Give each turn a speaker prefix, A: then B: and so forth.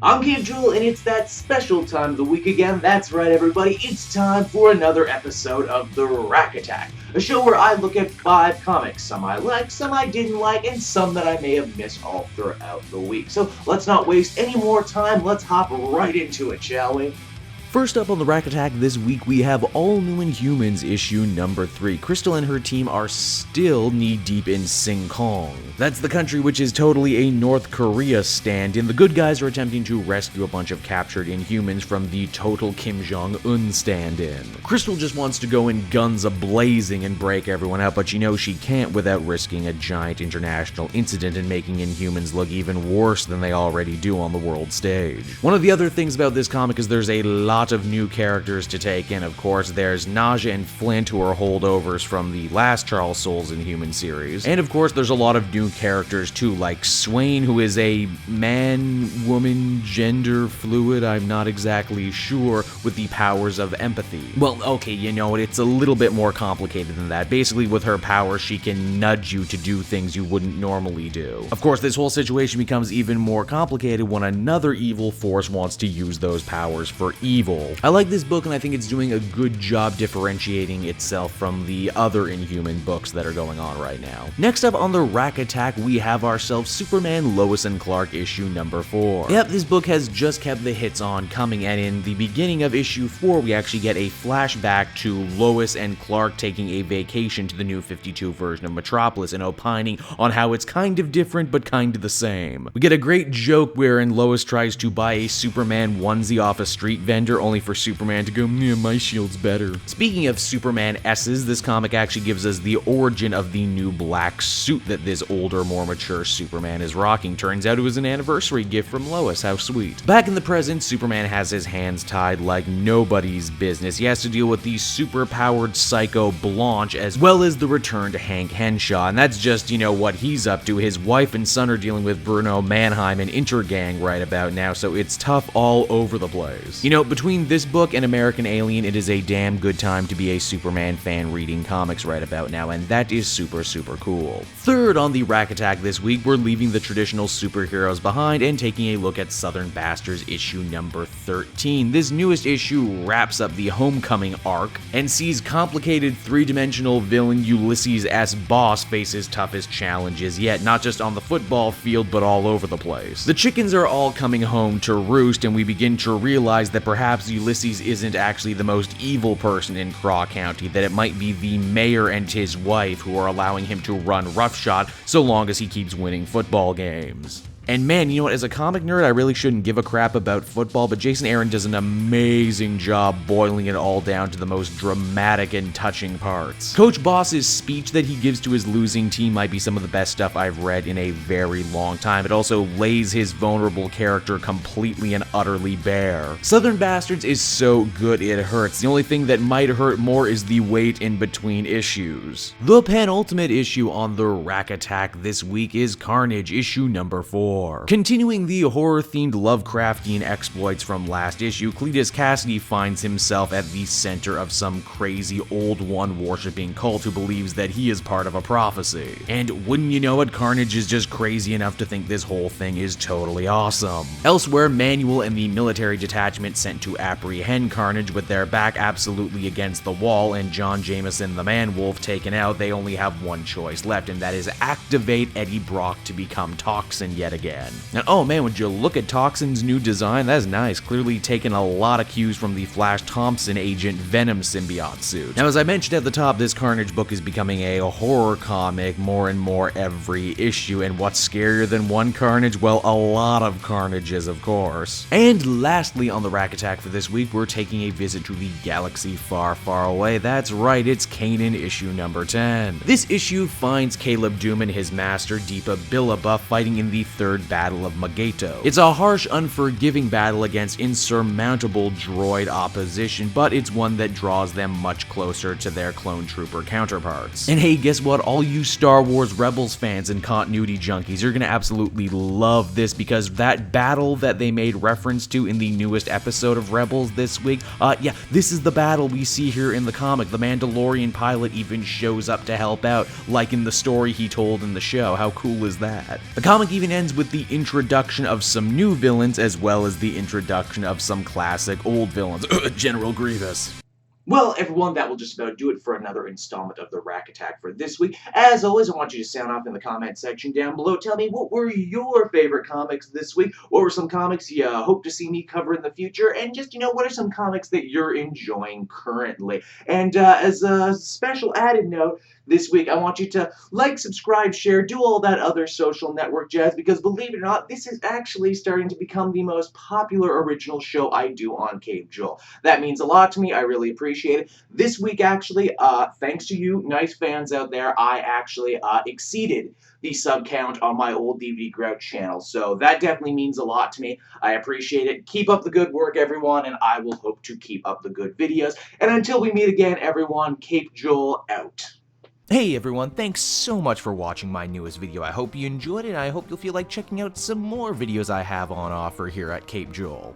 A: I'm Cave Jewel, and it's that special time of the week again. That's right, everybody. It's time for another episode of the Rack Attack, a show where I look at 5 comics, some I liked, some I didn't like, and some that I may have missed all throughout the week. So let's not waste any more time. Let's hop right into it, shall we?
B: First up on the Rack Attack this week, we have All New Inhumans issue number 3. Crystal and her team are still knee-deep in Sing Kong. That's the country which is totally a North Korea stand-in. The good guys are attempting to rescue a bunch of captured Inhumans from the total Kim Jong-un stand-in. Crystal just wants to go in guns a-blazing and break everyone out, but she knows she can't without risking a giant international incident and making Inhumans look even worse than they already do on the world stage. One of the other things about this comic is there's a lot of new characters to take in. Of course, there's Naja and Flint, who are holdovers from the last Charles Soule's Inhuman series. And of course, there's a lot of new characters too, like Swain, who is a man, woman, gender fluid, I'm not exactly sure, with the powers of empathy. Well, okay, you know what, it's a little bit more complicated than that. Basically, with her powers, she can nudge you to do things you wouldn't normally do. Of course, this whole situation becomes even more complicated when another evil force wants to use those powers for evil. I like this book, and I think it's doing a good job differentiating itself from the other Inhuman books that are going on right now. Next up on the Rack Attack, we have ourselves Superman Lois and Clark issue number 4. Yep, this book has just kept the hits on coming, and in the beginning of issue 4, we actually get a flashback to Lois and Clark taking a vacation to the new 52 version of Metropolis and opining on how it's kind of different but kind of the same. We get a great joke wherein Lois tries to buy a Superman onesie off a street vendor only for Superman to go, yeah, my shield's better. Speaking of Superman S's, this comic actually gives us the origin of the new black suit that this older, more mature Superman is rocking. Turns out it was an anniversary gift from Lois, how sweet. Back in the present, Superman has his hands tied like nobody's business. He has to deal with the super-powered psycho Blanche, as well as the return to Hank Henshaw, and that's just, you know, what he's up to. His wife and son are dealing with Bruno Mannheim and Intergang right about now, so it's tough all over the place. You know, between this book and American Alien, it is a damn good time to be a Superman fan reading comics right about now, and that is super, super cool. Third on the Rack Attack this week, we're leaving the traditional superheroes behind and taking a look at Southern Bastards issue number 13. This newest issue wraps up the Homecoming arc and sees complicated three-dimensional villain Ulysses S. Boss face his toughest challenges yet, not just on the football field, but all over the place. The chickens are all coming home to roost, and we begin to realize that perhaps Ulysses isn't actually the most evil person in Craw County, that it might be the mayor and his wife who are allowing him to run roughshod so long as he keeps winning football games. And man, you know what, as a comic nerd, I really shouldn't give a crap about football, but Jason Aaron does an amazing job boiling it all down to the most dramatic and touching parts. Coach Boss's speech that he gives to his losing team might be some of the best stuff I've read in a very long time. It also lays his vulnerable character completely and utterly bare. Southern Bastards is so good it hurts. The only thing that might hurt more is the wait in between issues. The penultimate issue on the Rack Attack this week is Carnage issue number 4. Continuing the horror-themed Lovecraftian exploits from last issue, Cletus Cassidy finds himself at the center of some crazy Old One-worshipping cult who believes that he is part of a prophecy. And wouldn't you know it, Carnage is just crazy enough to think this whole thing is totally awesome. Elsewhere, Manuel and the military detachment sent to apprehend Carnage with their back absolutely against the wall and John Jameson the Man-Wolf taken out, they only have one choice left, and that is activate Eddie Brock to become Toxin yet again. Now, oh man, would you look at Toxin's new design? That's nice, clearly taking a lot of cues from the Flash Thompson Agent Venom symbiote suit. Now, as I mentioned at the top, this Carnage book is becoming a horror comic more and more every issue, and what's scarier than one Carnage? Well, a lot of Carnages, of course. And lastly on the Rack Attack for this week, we're taking a visit to the galaxy far, far away. That's right, it's Kanan issue number 10. This issue finds Caleb Doom and his master, Deepa Billaba, fighting in the third Battle of Magato. It's a harsh, unforgiving battle against insurmountable droid opposition, but it's one that draws them much closer to their clone trooper counterparts. And hey, guess what? All you Star Wars Rebels fans and continuity junkies, you're gonna absolutely love this, because that battle that they made reference to in the newest episode of Rebels this week, yeah, this is the battle we see here in the comic. The Mandalorian pilot even shows up to help out, like in the story he told in the show. How cool is that? The comic even ends with with the introduction of some new villains as well as the introduction of some classic old villains. General Grievous.
A: Well, everyone, that will just about do it for another installment of the Rack Attack for this week. As always, I want you to sound off in the comment section down below. Tell me, what were your favorite comics this week? What were some comics you hope to see me cover in the future? And just, what are some comics that you're enjoying currently? And as a special added note, this week, I want you to like, subscribe, share, do all that other social network jazz, because believe it or not, this is actually starting to become the most popular original show I do on Cape Joel. That means a lot to me. I really appreciate it. This week, actually, thanks to you nice fans out there, I actually exceeded the sub count on my old DVD Grouch channel. So that definitely means a lot to me. I appreciate it. Keep up the good work, everyone, and I will hope to keep up the good videos. And until we meet again, everyone, Cape Joel out.
B: Hey everyone, thanks so much for watching my newest video. I hope you enjoyed it, and I hope you'll feel like checking out some more videos I have on offer here at Cape Joel.